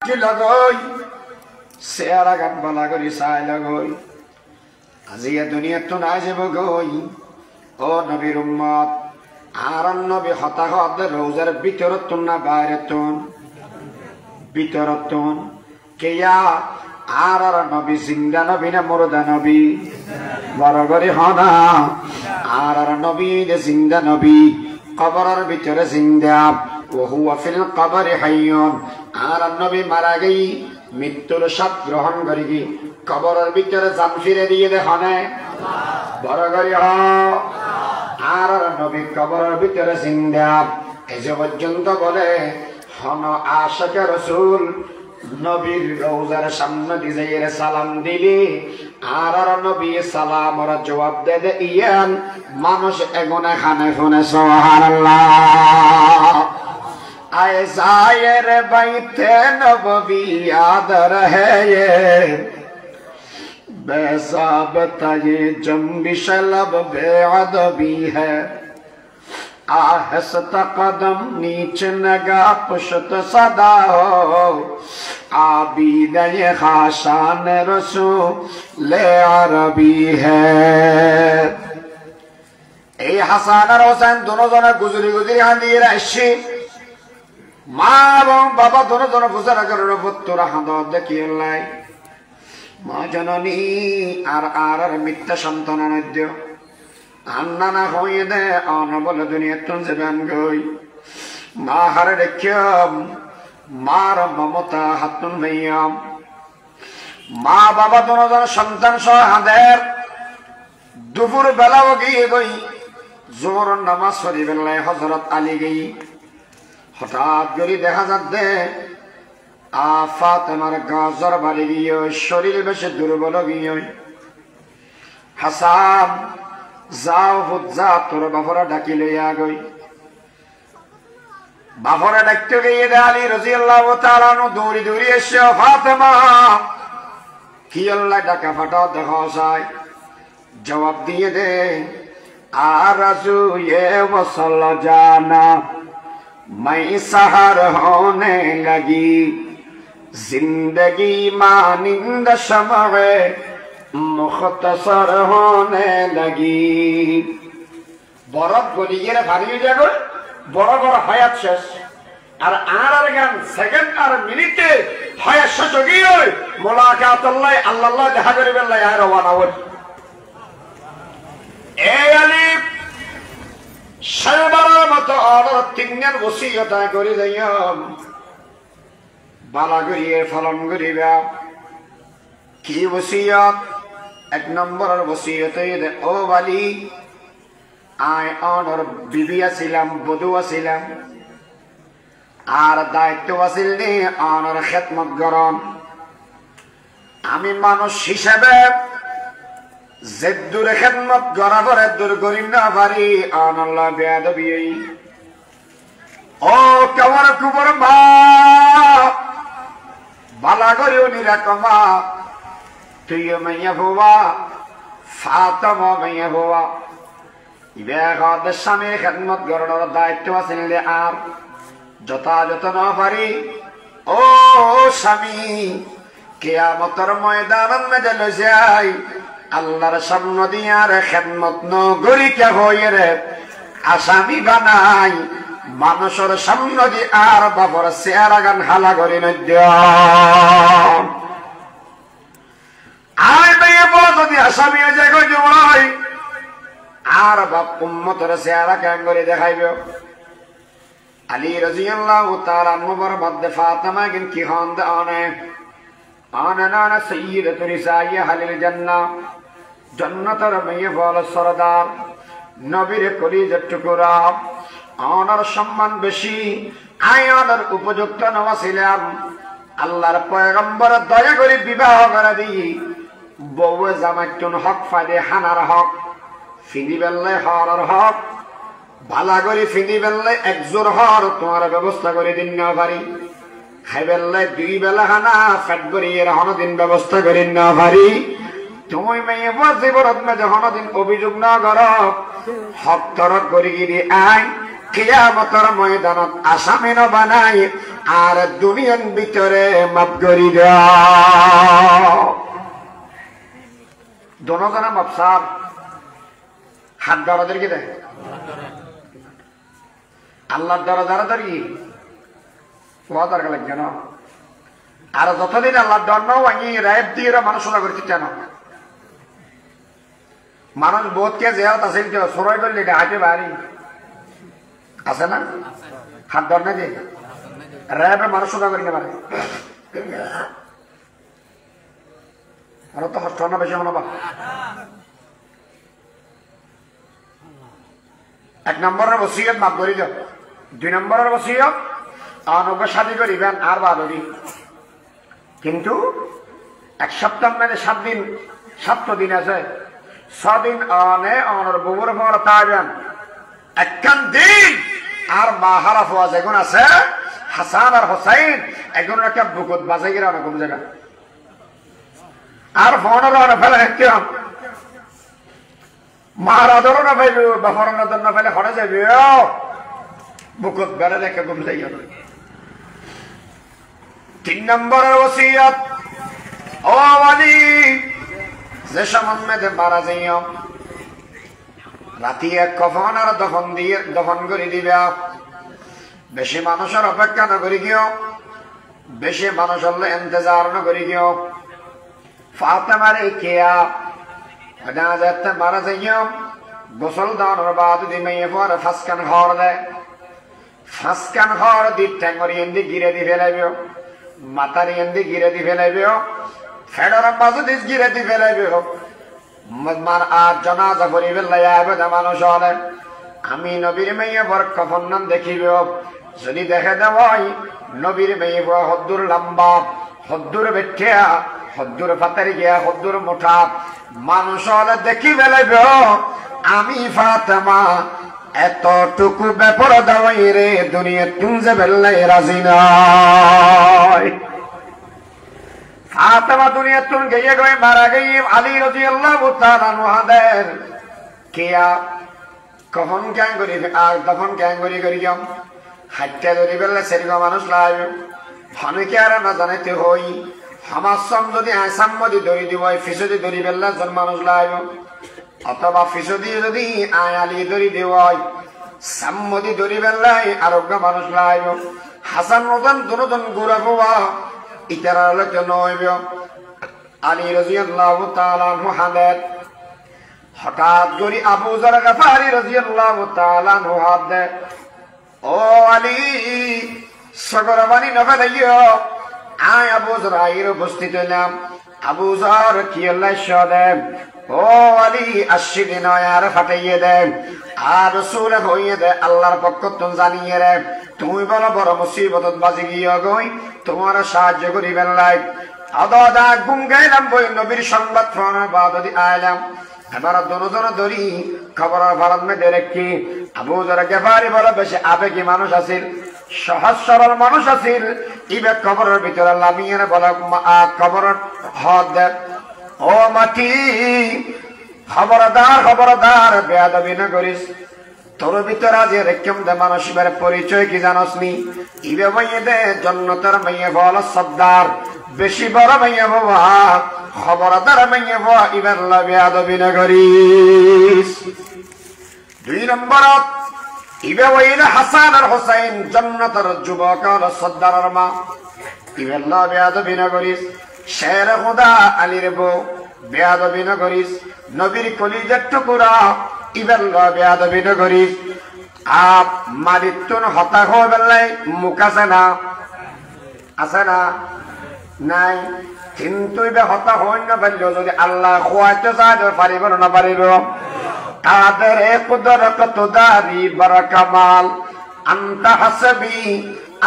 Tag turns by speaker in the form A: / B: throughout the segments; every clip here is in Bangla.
A: কি লগই চেহারা গান বলা করি চাই লগই আজি দুনিয়াত তো নাই যাব গই ও নবীর উম্মত আর নবী হতাহত রোজার ভিতরত না বাইরেতন ভিতরতন কেয়া আর নবী জিন্দা নবী না মুর্দা নবী বড় করে হনা আর নবী জিন্দা নবী কবরের ভিতরে জিন্দা وهو في القبر حي আর নবী মারা গই মৃত্যুর স্বাদ গ্রহণ করি কবরের ভিতরে জান ফিরে দিয়ে দেখানে বড় করে আর নবী কবরের ভিতরে জিন্দা এই যে পর্যন্ত বলে হন আশিকে রাসূল নবীর রওজার সামনে দিয়ে সালাম দিলি আর নবী সালামের জবাব দে ইয়ান মানুষ এগোনে খানে ফোনে সুবহানাল্লাহ आए जायर बैठे नबवी याद रहे ये बेसाबता ये जम्बिश लब बेअदबी है आहस्ता कदम नीच नगा पुशत सदा हो आबीद ये खाशान रसूल अरबी है ए हसन और हुसैन दोनों जने गुजरी गुजरी हांदी रही মা এবং বাবা দোনো বুঝার কারণে পুত্র হাঁদ দেখিয়ে লাই মা জননী আর মিথ্যা সন্তান নদ্য আন্না না হয়ে দে অন বলে দুনিয়া তুন যাবেন গই মা হারে দেখিয়াম মার মমতা হাতুন ভাইয়াম মা বাবা দোনো সন্তান সহ হাঁদের দুপুর বেলাও গিয়ে গই জোর নামাজ পড়ি বেলায় হযরত আলী গই হঠাৎ করে দেখা যাচ্ছে ফাতেমার গাজর বাড়ি গিয়ে শরীর বেশি দুর্বল গিয়ে হাসান যাও হুজ্জা তোর বাপরা ডাকি লইয়া গই বাপরা ডাকতে গিয়ে আলী রাদিয়াল্লাহু তাআলা দৌড়ি দৌড়ি এসে ফাতেমা কি আল্লাহ ডাকা ফাটাও দেখা যায় জবাব দিয়ে দে আর রাজু এ ওয়াসাল জানা मैं सहर होने लगी जिंदगी मानिंद शमए मुख्तसर होने लगी बरफ गलिए भारी जागो बड़ बड़ हयात शेष और गान सेकेंड और मिनिटे हयात शेष हो गई मुलाकात अल्लाह দেখা করিবেন লাই আর রওনা হই এ আলী সালবারের মতো অর্ডার তিনের ওসিয়তা করে যাইয়াম বালা করিয়ে ফলন করিবা কি ওসিয়ত এক নম্বরের ওসিয়ত ও বালি আয় অনর বিবি আছিলাম বধূ আছিলাম আর দায়িত্ব আছিল নি অনর খেদমত গরম আমি মানুষ হিসেবে জেদ্দুর খেদমত গড়া করে দূর করি না পারি আনাল্লাহ বেয়াদবি ও কেমন কুবর মা বালা করে নিরাকমা তুই মাইয়া হওয়া ফাতেমা মাইয়া হওয়া ইবেগদ স্বামীর খেদমত গড়ার দায়িত্ব আছিল আর যথাযথ না পারি ও স্বামী কিয়ামতের ময়দানের মধ্যে লই যাই আল্লাহর সামনে দিয়ার খেদমত নগরী কে হয়ে রে আসামি বানাই মানুষের সামনে দি আর বাবার চেহারা গান হালা করি নদ্য আয় মেয়ে বল যদি আসামি হয়ে যায় জমাই আর বাপ উম্মতের চেহারা কেন করে দেখাইব আলী রাদিয়াল্লাহু তাআলা আনহুর মধ্যে ফাতেমা কিন কি হন দে আনা সাইয়্যিদাতু নিসাই আহলিল জান্নাহ জান্নাতের মেয়ে বল সরদার নবীর কলিজার টুকরা আনার সম্মান বেশি আয়ানের উপযুক্ত নওয়াছিলাম আল্লাহর পয়গম্বর দয়া করে বিবাহ করে দিই বউ জামাইতুন হক ফাদে হানার হক ফিনি বেল্লে হরার হক ভালা করে ফিনি বেল্লে একজোর হর তোমার ব্যবস্থা করে দিন না পারি খাইবেল্লে দুই বেলা খানা ফ্যাট করিয়ে হন দিন ব্যবস্থা করি না পারি তুমি মেয়ে জীবনত মে যখন দিন অভিযোগ না কর হক তরক করি গিরি আই কিয়ামতের ময়দানত আসামি ন বানাই আর দুনিয়ার ভিতরে মাফ করি দাও। দোনোজনা মাফ সার হাত দরদেরকে দেয় আল্লাহর দরজারা ধরি দরকার লাগবে না। আর যতদিন আল্লাহ দন্ন ভাঙি রায়েব দিয়ে মানুষ সোজা করতে চান মানুষ বোধকে জেহাত আছে সরাই করলে এটা হাঁটে বাড়ি আছে না হাত ধরনে যে রায়েবের মানুষ সোজা করি না পারে আরো তো হস্ত না বেশি মনে বা। এক নম্বরের বসিয়ত মাফ করি দাও। 2 নম্বরের বসিয়ত অনব্য শাদী করিবেন আর বাদরি কিন্তু এক সপ্তাহ মানে 7 দিন 7 দিন আছে 6 দিন অনে অনর বউর পর তাইবেন একখান দিন আর মাহারা ফোয়া যেগুন আছে হাসান আর হোসাইন এগুন একটা বুকুত বাজে গিয়ে অনেক জায়গা আর ফোনের অনে ফেলে কেউ মারাদরও না পাইল বা ফরনাদর না পাইলে হরে যাবে বুকুত বেড়ে রেখে ঘুম যাই। 3 নম্বরের ওসিয়ত ও ওয়ালি যে সমন্বয়ে মারা যাইও রাতি এক কফন আর দফন করে দিবা। বেশি মানুষের অপেক্ষা না করি গিয়েও বেশি মানুষের ইন্তজার না করি গিয়েও ফাতেমারে কেয়া যেতে মারা যাইও গোসল দানোর বাদ দিমাইয়ে পরে ফাঁসকান ঘর দেয় ফাঁসকান ঘর দি ট্যাঙ্গরি এন্দি গিরে দি ফেলাইব মাতারি এন্দি গিরে দি ফেলাইব ফেডর মাঝে দিস গিরে দি ফেলাইব মার আর জনাজা করি ফেলাইবে মানুষ হলে আমি নবীর মেয়ে বর কফন নাম দেখিব যদি দেখে দেওয়াই নবীর মেয়ে হদ্দুর লম্বা হদ্দুর বেঠিয়া হদ্দুর ফাতারি গিয়া হদ্দুর মোটা মানুষ হলে দেখি ফেলাইব আমি ফাতেমা এতটুকু ব্যাপার দাওয়াই রে দুনিয়া তুমজে বেল্লাই রাজি নয়। ফাতেমা দুনিয়া তুন গিয়ে গিয়ে মারা গিয়ে আলী রাদিয়াল্লাহু তাআলা আনহুদের কিয়া কখন ক্যাং করি আর তখন ক্যাং করি যাম হাইটা ধরি বেললে সেরকম মানুষ লাগবে ভানুকে আর না জানাইতে হই আমার সম যদি আসাম্মদি ধরি দিব ফিসদি ধরি বেললে জন মানুষ লাগবে অথবা ফিসদি যদি আয়ালি ধরি দেওয়াই সাম্মদি ধরি বেললাই আরোগ্য মানুষ লাগবে হাসান রতন দুজন গুড়া হওয়া ইতারা লোক নইব। আলী রাদিয়াল্লাহু তাআলা আনহু হাদাত হঠাৎ করে আবু যর গফারি রাদিয়াল্লাহু তাআলা আনহু হাদে ও আলী সগরবানি নফলাইও আয় আবু যর আইর উপস্থিত হলাম। আবু যর কি আল্লাহ শদেব ও আলী আশিদিন আর ফাটাইয়ে দেন আর রাসূল হইয়ে দে আল্লাহর পক্ষ থেকে জানিয়ে রে তুমি বলো বড় মুসিবতত বাজি গিয়ে গই তোমার সাহায্য করিবেন লাই আদা গুম গাইলাম বই নবীর সংবাদ ফোনের বাদদি আইলাম এবার দুজন ধরি খবর ভারত মে দেখি আবু যর গফারি বড় বেশি আবেগী মানুষ আছিল সহজ সরল মানুষ আছিল ইবে খবরের ভিতরে লামিয়ে বলে খবর হদ ও মাটি খবরদার খবরদার বেয়াদবি না করিস তোর ভিতরে আজ রেখম দে মানুষের পরিচয় কি জানোস নি ইবে মাইয়ে দে জন্নতের মাইয়ে বল সর্দার বেশি বড় মাইয়ে বাবা খবরদার মাইয়ে বাবা ইবের বেয়াদবি না করিস। 2 নম্বর ইবে ওইলে হাসান আর হোসেন জন্নতের যুবক আর সর্দারের মা ইবের বেয়াদবি না করিস। শের খুদা আলীর বউ বেয়াদবি না করিস। নবীর কলিজার টুকরা ইবের বেয়াদবি না করিস। আপ মারিতুন হতাশ হয়ে বেলাই মুখ আছে না আছে না নাই কিন্তু ইবে হতাশ হই না পারলেও যদি আল্লাহ খোয়াইতে চায় পারিব না পারিব তাদের কুদরত তুদারি বড় কামাল আনতা হাসবি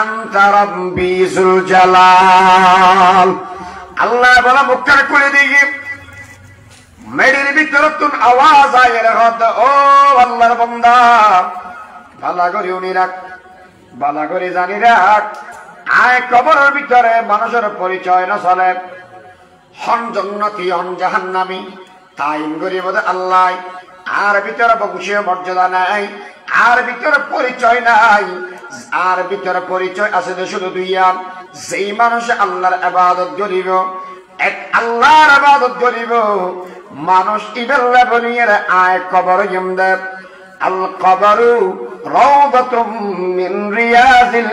A: আনতা রাব্বি যুল জালাল। আল্লাহ বলা মুখটা খুলে দিই মেডির ভিতর তুন আওয়াজ আয় রে ও আল্লাহর বান্দা ভালো করে উনি রাখ ভালো করে জানি রাখ আয় কবরের ভিতরে মানুষের পরিচয় না চলে হন জান্নাতি হন জাহান্নামী তাই গরিব আল্লাহ আর ভিতরে বংশীয় মর্যাদা নাই আর ভিতরে পরিচয় নাই, আর ভিতরে পরিচয় আছে শুধু দুইয়া। যেই মানুষ আল্লাহর ইবাদত করিব, এক আল্লাহর ইবাদত করিব, মানুষ ইবেল্লা বনিয়ের আয় কবর গেমদে। আল কবরু রাওদাতুম মিন রিয়াজিল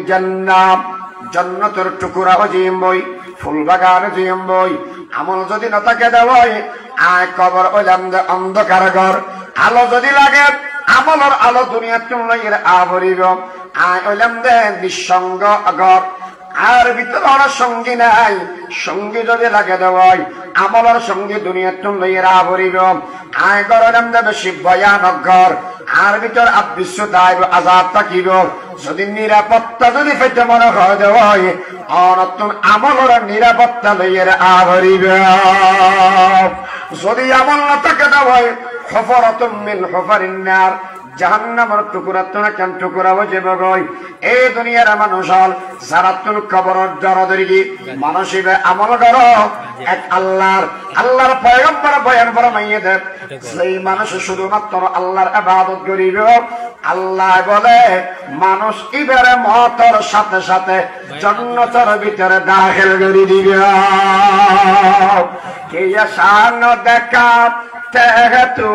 A: জান্নাহ, জান্নাতের টুকরা জিম্বই, ফুল বাগান জিম্বই। আমল যদি না থাকে দেওয়াই আয় কবর ওইলাম দে অন্ধকার ঘর। আলো যদি লাগে আমলের আলো দুনিয়ার তুলনায় আবরিব, আয় ওইলাম দে নিঃসঙ্গ ঘর। আর ভিতরে ওরা সঙ্গী নাই, সঙ্গী যদি লাগে দেওয়াই আমলের সঙ্গী দুনিয়ার তুলনায় আবরিব, আয় ঘর ওইলাম দে বেশি ভয়ানক ঘর। আর ভিতর আবিশ্ব দায়ব আজাদ থাকিব। যদি নিরাপত্তা যদি পেতে মনে হয় দেওয়াই অনতুন আমলের নিরাপত্তা লইয়ের আবরিব। যদি আমল না থাকে দেওয়াই হুফরাতুম মিন হুফারিন নার, জাহান্নামের টুকরা তোনা কেন টুকরা হয়ে বগই। এই দুনিয়ার মানুষ হল যারা তুমি কবরের দরদরি মানুষ আমল করো এক আল্লাহর, আল্লাহর পয়গম্বর বয়ান ফরমাইয়ে দেব। সেই মানুষ শুধুমাত্র আল্লাহর ইবাদত করিবে, আল্লাহ বলে মানুষ ইবারে মতর সাথে সাথে জান্নাতের ভিতরে দাখিল করে দিবে। কে শান দেখা তু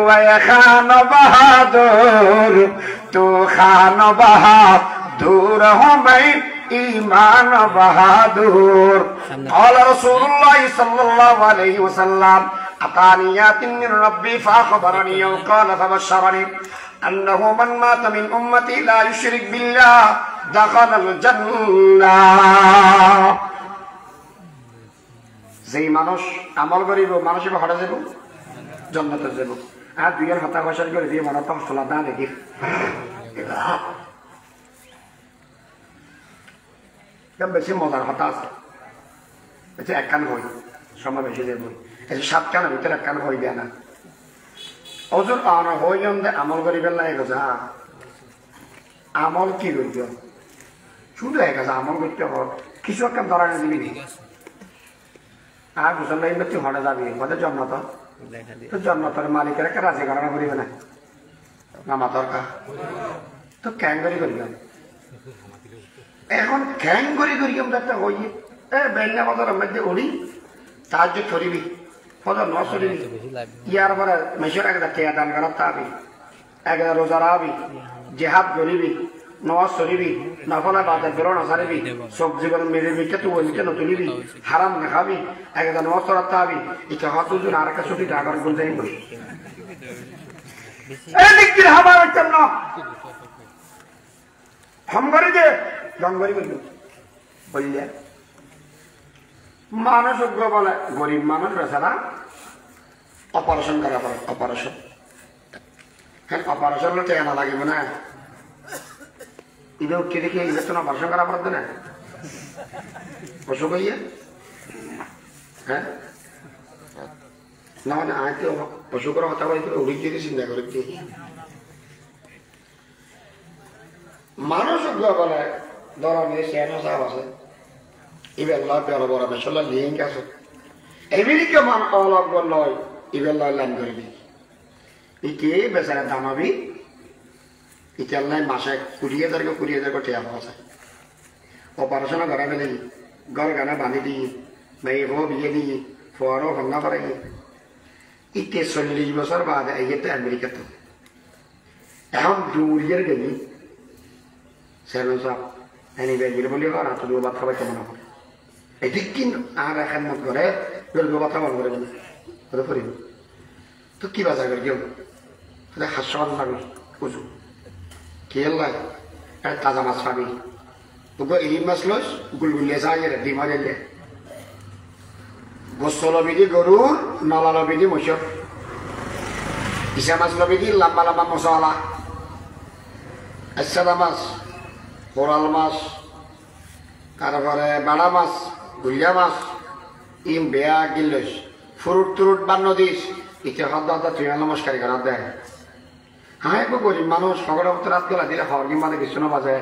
A: খান বাহাদুর, তু খান বাহাদুর হমাই ইমান বাহাদুর। قال رسول الله صلى الله عليه وسلم أتاني آت من ربي فأخبرني وقال فبشرني أنه من مات من أمتي لا يشرك بالله دخل الجنة। যেই মানুষ আমল করিব মানুষ হঠাৎ যাব জান্নাতে যাব। আর দুইয়ের হতা বসার করে দিয়ে মনে তো চলা না দেখি বেশি মজার হতা আছে। এক কান হই সময় বেশি দেব, সাত কানের ভিতরে এক কান হই দেয় না। অজুর হই আমল করি ফেললাই গেছে। হ্যাঁ আমল কি করতে শুধু এক আছে আমল করতে হল কিছু একটা ধরা দিবি নি। আর বুঝল তুই হরে যাবি বলে জন্নত, তো জন্নতের মালিকের একটা রাজি করানো করিবে না নামা দরকার। তো ক্যাং করি করিলাম এখন খ্যাং করি করি আমরা একটা হই বেল্লা বাজার মধ্যে উড়ি তার যে ছড়িবি ফজর ন ছড়িবি ইয়ার পরে মেশর একটা কেয়া দান করার তাবি একটা রোজা রাবি জেহাদ গরিবি নওয়াজ চলিবি নফলা বাজার বেরো নাচারিবি সবজি করে মেরে মিকে তুই ওই মিকে নতুলিবি হারাম না খাবি একটা নওয়াজ চড়ার তাবি এটা হত দুজন আর একটা ছুটি ঢাকার গুল যাই বলি দিকির হাবার একদম না হম করে যে জঙ্গরি বলল বললে মানুষ বলে গরিব মানুষ বেচারা অপারেশন করা পড়ে। অপারেশন হ্যাঁ অপারেশন টেনা লাগিব না ইবে উঠে দেখি এই বেতন অপারেশন করা পড়ে না অসুখ হইয়া হ্যাঁ না মানে আয়তে অসুখের কথা বলতে উড়ি যদি চিন্তা করে মানুষ বলে ধরনের সেনা সাহেব আছে ইবেল্লা বড় বড় বেসলা লিঙ্ক আছে এমনিকে মান অলগ লয় ইবেল্লা লাইন করবি ইকে বেচারা দামাবি ইতাল্লাই মাসে 20,000 টিয়া আছে অপারেশন করা ফেলে ঘর গানা বাঁধি দিই মেয়ে হো বিয়ে দিই ফোয়ারও ভাঙা পারে ইতে 40 বছর বাদে আইতে আমেরিকাতে এখন দূরিয়ের গেলি সেভেন সাহেব এনে বেগির বলি আর হাত দুটো বাচ্চা বাচ্চা মনে করে এদিক কিন্তু আর এখন মত করে দুটো বাচ্চা মনে করে বলে ওটা করিব তো কি বাজার করে কেউ হাস্যবাদ লাগবে বুঝু কি লাগে তাজা মাছ পাবি তোকে ইলিম মাছ লস গুলগুলিয়ে চাই ডিমা দিলে গোস্ত লবি দি গরুর নলা লবি দি মশর ইসা মাছ লবি দি লম্বা লম্বা মশলা আচ্ছা মাছ কোরাল মাছ তারপরে বাড়া মাছ গুলিয়া মাছ ইম বেয়া গিল্লস ফুরুট তুরুট বান্ন দিস ইতে হদ্দা তুই নমস্কার করার দেয় হ্যাঁ একটু গরিব মানুষ সকলে রাত গেলা দিলে হওয়ার কি মানে কিছু না বাজে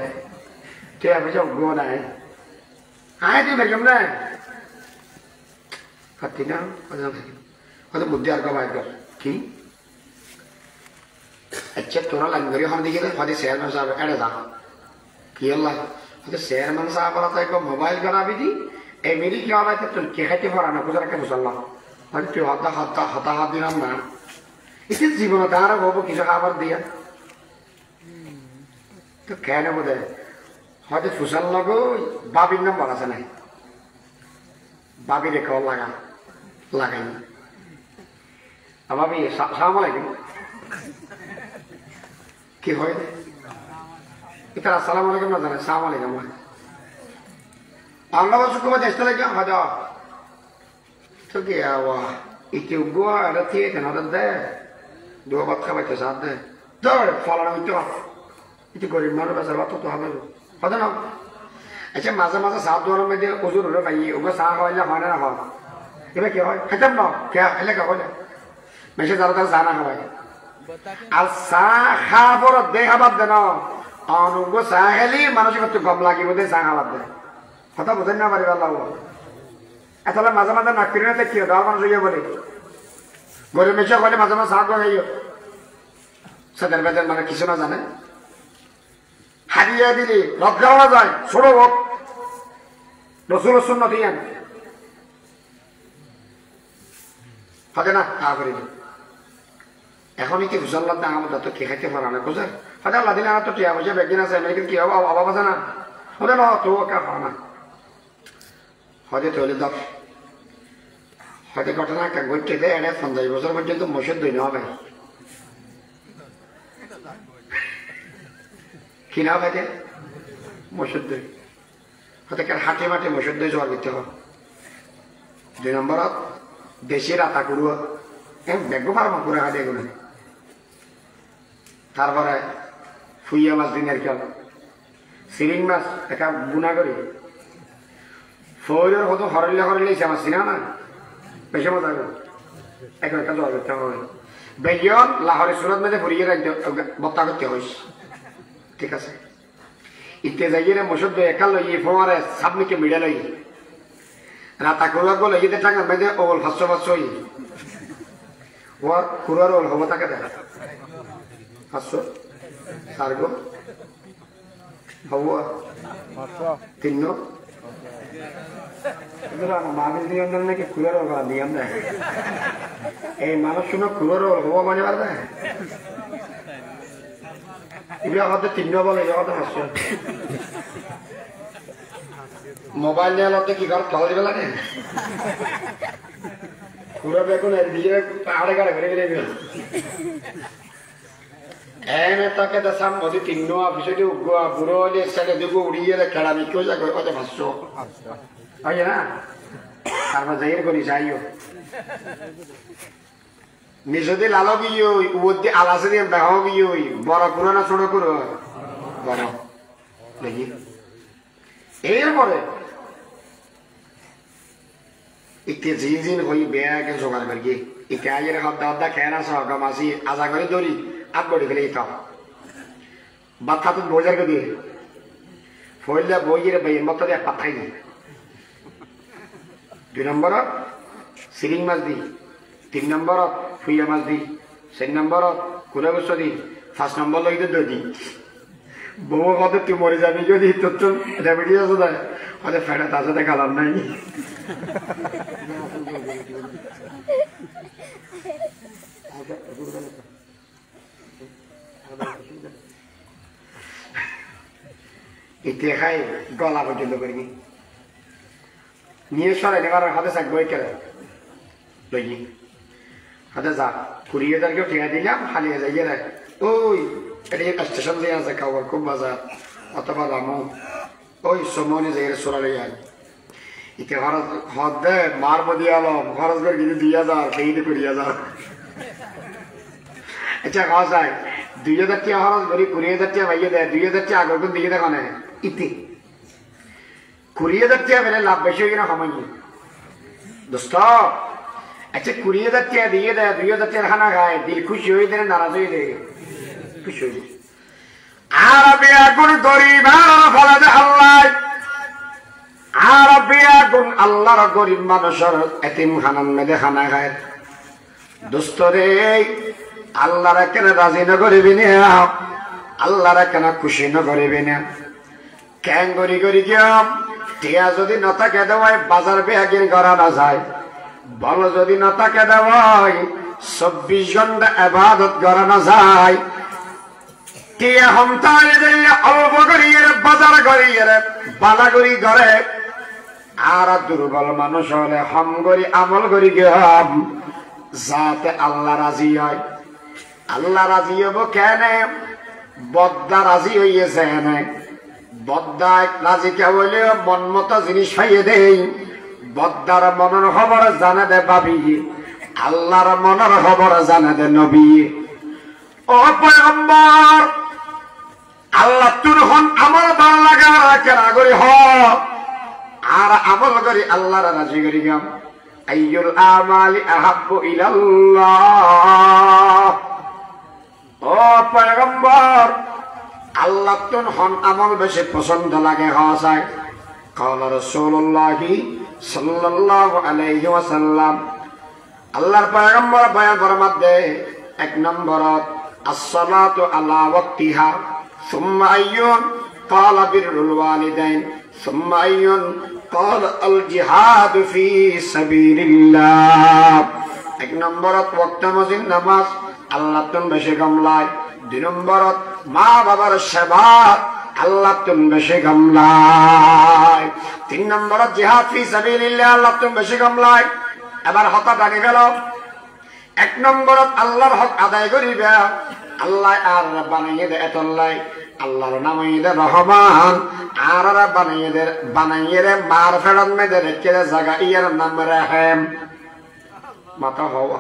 A: তুই আপনি গো নাই হ্যাঁ তুই বেগম না কাটি না হয়তো বুদ্ধি আর কমায় কি আচ্ছা তোরা লাইন করি হন দিকে হয়তো চেয়ারম্যান সাহেব এড়ে যা কি আল্লাহ হয়তো চেয়ারম্যান সাহেব তাই মোবাইল করাবি দি আমেরিকা হয়তো তোর কে খাইতে পারা না কোথাও একটা মুসল্লাহ হয়তো তুই হতাহত দিলাম না এটা জীবনে তার হবো কিছু খাবার দিয়া তো কেন বোধ হয়তো সুশাল লগো বাবির নাম্বার আছে নাই বাবির কল লাগাইনি ভাবি সালাম আলাইকুম কি হয় এটা আসসালাম আলাইকুম না জানে সালাম আলাইকুম Allah suka macam lagi ada. Tu dia wah, itu gua ada tiada kan ada deh. Dua batka baca satu. Dah, falan itu. Itu goreng mana besar waktu tu apa tu? Ada nak? Macam masa satu orang mesti uzur orang bayi, uga sah kau aja mana nak? Ini kya? Khatam nak? Kya? Ini kau aja. Mesti zara sana kau aja. Al sah khabar deh khabar deh na. Anu gua sah heli, manusia tu gam lagi boleh sah khabar deh. কথা বোঝেন না পারি আল্লাহ আসলে মাঝে মাঝে নাক ফিরে না কি দল মানুষ ইয়ে বলে গরিব মেশা বলে মাঝে মাঝে সাহায্য হয়ে সেদের বেদের মানে কিছু না জানে হারিয়ে দিলি লজ্জাওয়া যায় ছোট হোক রসুল শূন্য দিয়েন হবে না তা করি এখনই কি হুসাল্লাহ না আমাদের তো কে খাইতে পারা না বুঝেন হয়তো আল্লাহ দিলে আমার তো টিয়া বসে বেগিন আছে আমেরিকান কি হবে অভাব আছে না হলে না তো কা পাওয়া না হয়তো তৈরি দপ হয়তো ঘটনা একটা ঘটতে দেয় এটা 50 বছর পর্যন্ত মসজিদ দই না হবে কি না হবে মসজিদ দই হয়তো কার হাটে মাঠে মসজিদ দই জোয়ার করতে হবে 2 নম্বরত দেশের আতা করুয়া বেগ পারবো করে হাতে এগুলো তারপরে ফুইয়া মাছ দিনের খেল সিরিং মাছ একটা গুণা করি ফৌজের কত হরলে আমার চিনা না বেশি মজা এখন একটা জল করতে হবে বেগিয়ন লাহরের সুরত মেঝে ভরিয়ে বত্তা করতে হইস ঠিক আছে ইতে যাইয়ে মসুদ একা লই ফোয়ারে সাবনিকে মিড়ে লই রাতা কুড়া গো লইতে টাকা মেঝে ওল 500 হই ওর কুড়ার ওল হবো তাকে দেখা 500 4 গো হবো 3 মাবিল দিয়ে নাকি কুড়ার ওল দিয়ে আমরা এই মানুষ শুনো কুড়ার ওল হবো মানে পারবে আমাদের 3 বলে জগতে 500 মোবাইল নিয়ে আলোতে কি ঘর ফল দিবে লাগে পুরো বেগুন দিয়ে পাহাড়ে গাড়ে ঘুরে গেলে এনে তাকে দেখাম ওদি 3 অফিসে উগুয়া বুড়ো হলে সেটা দিব উড়িয়ে খেলা নিকেও যা কত 500 হয় না তারপর যাইয়ের করি যাইও নিজে লালো গিয়ে উদ্দি আলাসে দিয়ে বেহ গিয়ে বড় করো না ছোট করো বড় দেখি এরপরে ইতে জিন হই বেয়াকে জোগাড় করি ইতে আয়ের হদ্দা খেনা সহ মাসি আজা করে দড়ি আট বড়ি ফেলে ইতাম বাচ্চা তো বোঝার কে দিয়ে ফইলা বইয়ের বইয়ের মতো দিয়ে পাঠাই দিই 2 নম্বর সিরিং মাছ দিই 3 নম্বর ফুইয়া মাছ দিই 4 নম্বর কুড়া গোস্ত দিই 5 নম্বর লইতে দই বউ কত তুই মরে যাবি যদি তোর তো ডায়াবেটিস আছে তাই হয়তো ফ্যাটা তার সাথে কালার নাই ইতে খাই গলা পর্যন্ত করি নিয়ে সরাই নেবার হাতে শাক বই কেন লই হাতে যা কুড়িয়ে তারকেও ঠিকা দিলাম হালিয়ে যাইয়ে রাখ ওই এটা স্টেশন দিয়ে আছে খাবার খুব বাজার অথবা রামু ওই সময় যাই সরালে যায় ইতে খরচ হদ দে মারব দিয়ে আলম খরচ করে কিন্তু 2000 সেই 20,000 আচ্ছা খাওয়া যায় 2000 টাকা খরচ করি 20,000 টাকা ভাইয়ে দেয় 2000 টাকা আগর কোন দিকে দেখো না ইতি 20,000 টাকা পেলে লাভ বেশি হয়ে না খামাই দোস্ত আচ্ছা 20,000 টাকা দিয়ে দেয় 2000 টাকা খানা খায় দিল খুশি হয়ে দেয় নারাজ হয়ে দেয় খুশি হয়ে আরবি আগুন গরিব ফলে দে আল্লাহ আরবি আগুন আল্লাহর গরিব মানুষের এতিম খানান মেদে খানা খায় দোস্ত রে আল্লাহরে কেন রাজি না করিবি না, আল্লাহরে কেন খুশি না করিবি না? কেন করি করি গিয়াম টিয়া যদি না থাকে দেওয়াই বাজার বেহাগিন করা না যায়, বলো যদি না থাকে দেওয়াই 24 ঘন্টা ইবাদত করা না যায়। টিয়া হমতায় দিলে অল্প করিয়ে বাজার করিয়ে বালা করি করে, আর দুর্বল মানুষ হলে হম করি আমল করি গিয়াম যাতে আল্লাহ রাজি হয়। আল্লাহ রাজি হব কেন? বদ্দা রাজি হইয়েছে এনে, বদ্দা রাজি কে বলে মন মতো জিনিস পাইয়ে দেই। বদ্দার মনের খবর জানে দে বাবি, আল্লাহর মনের খবর জানে দে নবী। ও পয়গম্বর, আল্লাহ তুর হন আমল ভালো লাগা কেনা করি হ, আর আমল করি আল্লাহর রাজি করি গাম। আইয়ুল আমালি আহাব্বু ইলাল্লাহ। ও পয়গম্বর, আল্লাহ তুন হন আমল বেশি পছন্দ লাগে হওয়া যায়। কালা রাসূলুল্লাহি সাল্লাল্লাহু আলাইহি ওয়াসাল্লাম, আল্লাহর পয়গম্বর বয়ান ফরমাতে 1 নম্বরত as-salatu ala waqtiha, thumma ayyun qala birrul walidain, thumma ayyun qala al-jihad fi sabilillah। 1 নম্বরত ওয়াক্ত মজিদ নামাজ আল্লাহ তুন বেশি গামলায়। 2 নম্বরত মা বাবার সেবা আল্লাহ তুন বেশি গামলায়। 3 নম্বরত জিহাদ ফি সাবিলিল্লাহ আল্লাহ তুন বেশি গামলায়। এবার হতা ডাকে গেল। 1 নম্বরত আল্লাহর হক আদায় করিবে, আল্লাহ আর বানাইয়ে দে এতল্লাই, আল্লাহর নামাইয়ে দে রহমান, আর বানাইয়ে দে মার ফেরত মেদে রেখে দে জায়গা ইয়ার নাম রাহেম। মাথা হওয়া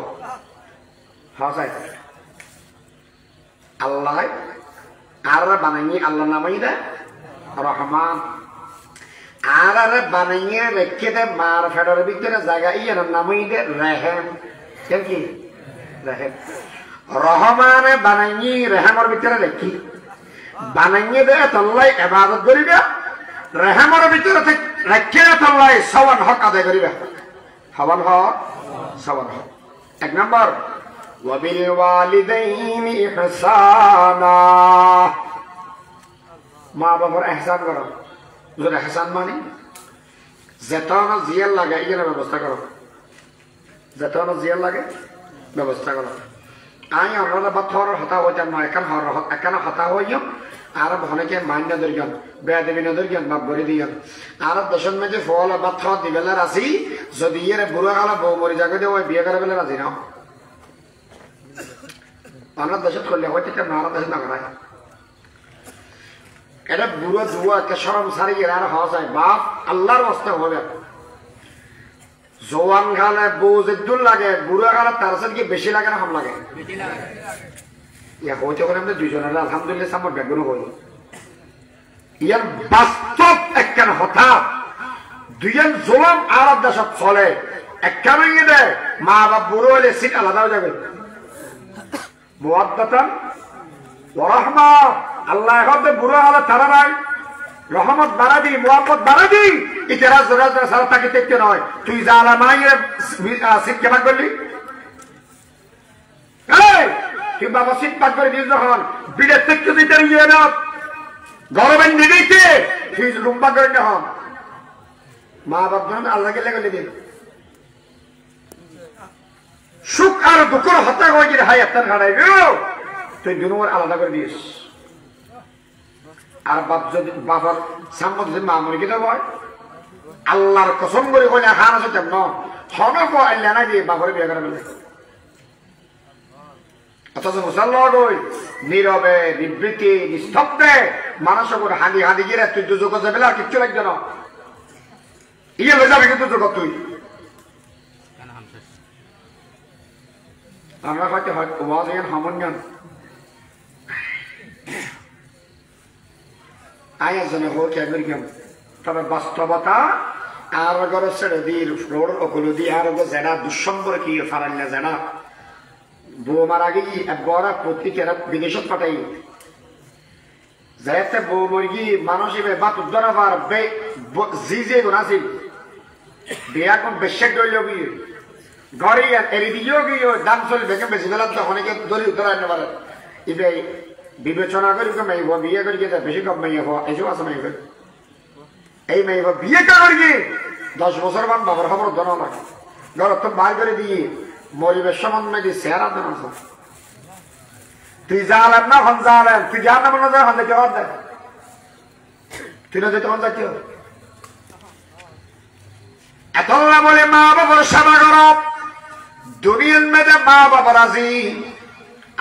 A: হাসাই আল্লাহ আর বানাইয়ে আল্লাহ নামাই দে রহমান, আর বানাইয়ে রেখে দে মার ফেরত ভিতরে জায়গা ইয়ার নামাই দে রাহেম। কি রাহেম? রহমানে বানাইয়ে রেহেমর ভিতরে রেখি বানাইয়ে দে তল্লাই ইবাদত করিবে, রেহেমর ভিতরে রেখে তল্লাই সওয়ান হক আদায় করিবে। হওয়ান হক সওয়ান হক। 1 নম্বর ওয়াবিল ওয়ালিদাইনি ইহসানা, মা বাবার ইহসান করো। যদি ইহসান মানে যেতন জিয়ার লাগে এর ব্যবস্থা করো, যেতন জিয়ার লাগে ব্যবস্থা করো। আই আমরা বাথর হতা হইতাম না, এখানে হতা হইম আর অনেকে মান্য দর্জন বেয়াদেবী নদর্জন বাপ করে দিয়ন। আর দেশের মেঝে ফল বাথ দিবেলার আসি, যদি ইয়ে বুড়া কালা বউ মরি যাকে দিয়ে ওই বিয়ে করে বেলে রাজি না। আমরা দেশত করলে হয়তো না, আমরা দেশে না করায় এটা বুড়ো জুয়া একটা সরম সারি আর হওয়া যায়। বাপ আল্লাহর অবস্থা হবে, জোয়ান খালে বউ যেদুর লাগে, বুড়া খালে তার সাথে কি বেশি লাগে না কম লাগে? ইয়া হইতে করে আমরা দুইজনের আলহামদুলিল্লাহ সামর ব্যাগুনো হইল। ইয়ার বাস্তব একখান হতা দুইজন জোলাম আরব দেশত চলে, একখান ইয়ে দেয় মা বাপ বুড়ো হইলে সিট আলাদা হয়ে যাবে। মুআদ্দাতান ওয়া রাহমা, আল্লাহ এখন বুড়ো হলে তারা নাই রহমত বাড়া দি, মুহাম্মদ বাড়া দি। ইতিহাস সারা তাকে দেখতে নয়, তুই যা আলা মাইয়ের সিট কেমন করলি? তুই বাবা সিট পাক করে দিস যখন বিড়ের থেকে দিতে ইয়ে না গরমের নিদিতে তুই লুম্বা করে না হন। মা বাপ ধরুন আল্লাহকে লেগে দিন সুখ আর দুঃখের হত্যা করে যদি হাই আপনার ঘাড়াই তুই দু নম্বর আলাদা করে দিস। আর বাপ যদি বাবার সামনে যদি মা মরে গেলে হয় আল্লাহর কসম করে কইলে খান আছে তেমন হনক আল্লাহ না দিয়ে বাপরে বিয়ে করে ফেলে। অথচ মুসল্লাহ নীরবে নিবৃত্তি নিস্তব্ধে মানুষ করে হাঁদি হাঁদি গিয়ে তুই দুযোগ যাবে আর কিচ্ছু লাগবে না, ইয়ে হয়ে যাবে কিন্তু জগৎ তুই। আমরা হয়তো সমন্বয়ন আয়োজনে হোক একদম, তবে বাস্তবতা আর ঘর ছেড়ে দিয়ে ফ্লোর ওগুলো দিয়ে আর যারা দুঃসম্পর্কী ফারাল্লা যারা বউ মারা গিয়ে বড় প্রতীকেরা বিদেশত পাঠাই যাতে বউ মুরগি মানুষ বা তুদ্দরাবার জি যে গুণাছিল বিয়া কোন বেশেক দইল বিয়ে ঘরে এর দিয়েও গিয়ে দাম চলবে বেশি বেলা তো অনেকে দড়ি ধরা নিতে পারে ইবে বিবেচনা করি মেয়ে বিয়ে করি বেশি কম মেয়ে হওয়া এসব আছে মেয়ে এই মেয়ে বিয়ে করি কি 10 বছর মান বাবার খবর দোনো লাগে ঘর তো বার করে দিয়ে মরিবের সম্বন্ধে দিয়ে চেহারা দেন আছে তুই জালেন না হন জালেন তুই জান না মনে যায় হন দেখে হন দেখ তুই না যেতে হন যাচ্ছি এতলা বলে মা বাবার সেবা করো দুনিয়ার মেয়েদের মা বাবা রাজি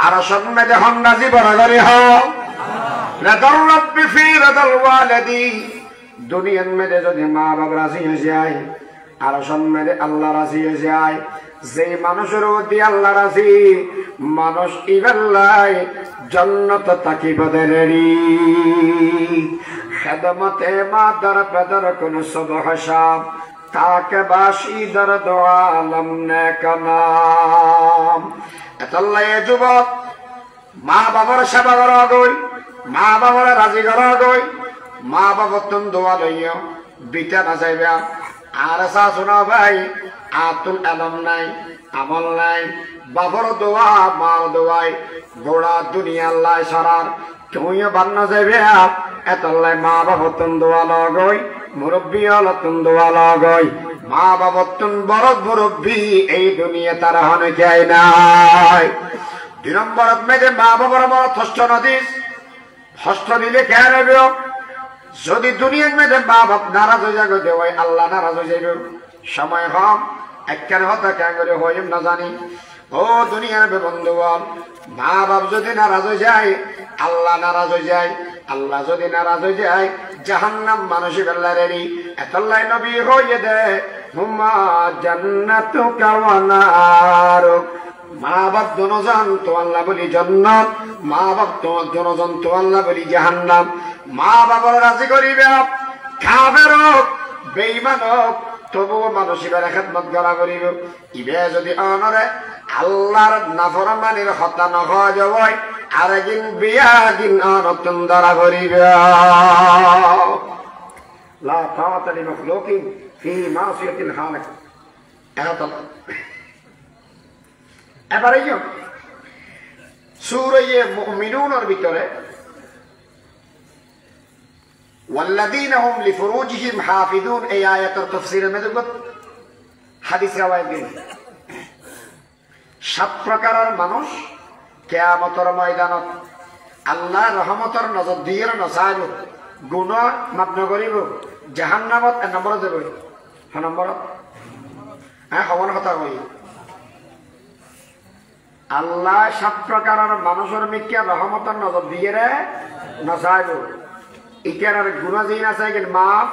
A: আর আসন মেয়েদের হন রাজি বরাবরই হও রেদল রব্বি ফি রেদল ওয়ালিদি দুনিয়ার মেয়েদের যদি মা বাবা রাজি হয়ে যায় আর আসন মেয়েদের আল্লাহ রাজি হয়ে যায় যে মানুষের অতি আল্লাহ রাজি মানুষ ইবেল্লাই জান্নাত তাকিবাদের রেডি খেদমতে মা দর পেদর কোন সুবহ শাম তাকে বাসি দর দোয়ালম নে কানাম এতল্লাই যুবক মা বাবার সেবা করা গই মা বাবার রাজি করা গই মা বাবার তুম দোয়া লইও বিটা না যাইবে আর সা শোনা ভাই আতুল আলম নাই আমল নাই বাবার দোয়া মার দোয়াই গোড়া দুনিয়া আল্লাহ সরার তুমিও বান্ন যাইবে এতল্লাই মা বাবার তুম দোয়া লগই মুরব্বী অলতুন দোয়া লগই মা বাবার তুম বড় মুরব্বী এই দুনিয়া তারা হনে চাই নাই 2 নম্বর মেয়েদে মা বাবার বড় ষষ্ঠ নদীস ষষ্ঠ দিলে কে নেবে যদি দুনিয়ার মেয়েদে মা বাপ নারাজ হয়ে যাবে দেওয়াই আল্লাহ নারাজ হয়ে যাবে সময় কম একখানে হতা কেন করে হইম না জানি ও দুনিয়ার বন্ধুগণ মা বাপ যদি নারাজ হয়ে যায় আল্লাহ নারাজ হয়ে যায় আল্লাহ যদি নারাজ হয়ে যায় জাহান্নাম মানুষের বেলা রেডি এতল্লাই নবী হয়ে দে হুম্মা জান্নাতুকা ওয়া নারুক মা বাপ দুজন তো আল্লাহ বলি জান্নাত মা বাপ দুজন তো আল্লাহ বলি জাহান্নাম মা বাবার রাজি করিবে কাফের হোক বেঈমান হোক তবুও মানুষের খেদমত করা করিব ইবে যদি অনরে আল্লাহর নাফরমানির হত্যা নহয় যাবই আর একদিন বিয়া দিন নতুন ধরা করিবে লা তাআতা লিমাখলুকিন ফি মাসিয়াতিল খালিক এবারে সূরা মুমিনুনের ভিতরে والذين هم لفروجهم حافظون এই আয়াতের তাফসীরের মধ্যে হাদিস রওয়ায়াত আছে 7 প্রকারের মানুষ কিয়ামতের ময়দানত আল্লাহর রহমতের নজর দিয়ে নসাইব গুনাহ মাফ নকরিব জাহান্নামত নম্বর দেব নম্বর হওয়ার কথা কই আল্লাহ 7 প্রকারের মানুষের মিকে রহমতের নজর দিয়ে নসাইব ইটার গুনাহ যেই আছে কি মাফ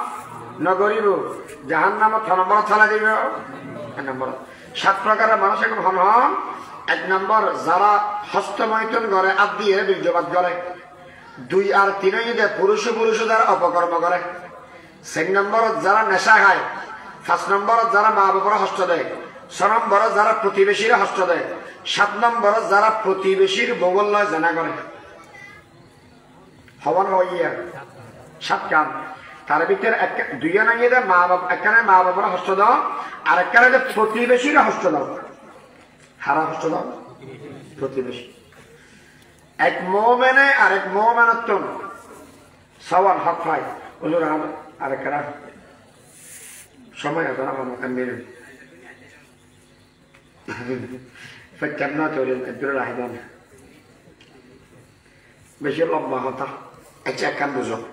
A: নকরিব জাহান্নামত নম্বর থালা দিব নম্বর 7 প্রকারের মানুষ এখন হন 1 নম্বর যারা হস্তমৈথুন করে আদ দিয়ে বীর্যপাত করে 2 আর 3 যদি পুরুষ যারা অপকর্ম করে 6 নম্বর যারা নেশা খায় 5 নম্বর যারা মা বাবার হস্ত দেয় 6 নম্বর যারা প্রতিবেশীর হস্ত দেয় 7 নম্বর যারা প্রতিবেশীর বগল লয় জানা করে হওয়ার হইয়া 7 কাম তার ভিতরে 2 নাইয়ে দে মা বাবা একখানে মা বাবার হস্ত দাও আর একখানে প্রতিবেশীর হস্ত দাও হারা হস্ত দাও প্রতিবেশী এক মুমিনে আর এক মুমিনাত সওয়াল হক পায় হুজুর আর একখানে সময় আছে না আমাদের মেরে فكرنا تقول الدور الأحضان بشي الله ما هطا أتأكد بزوج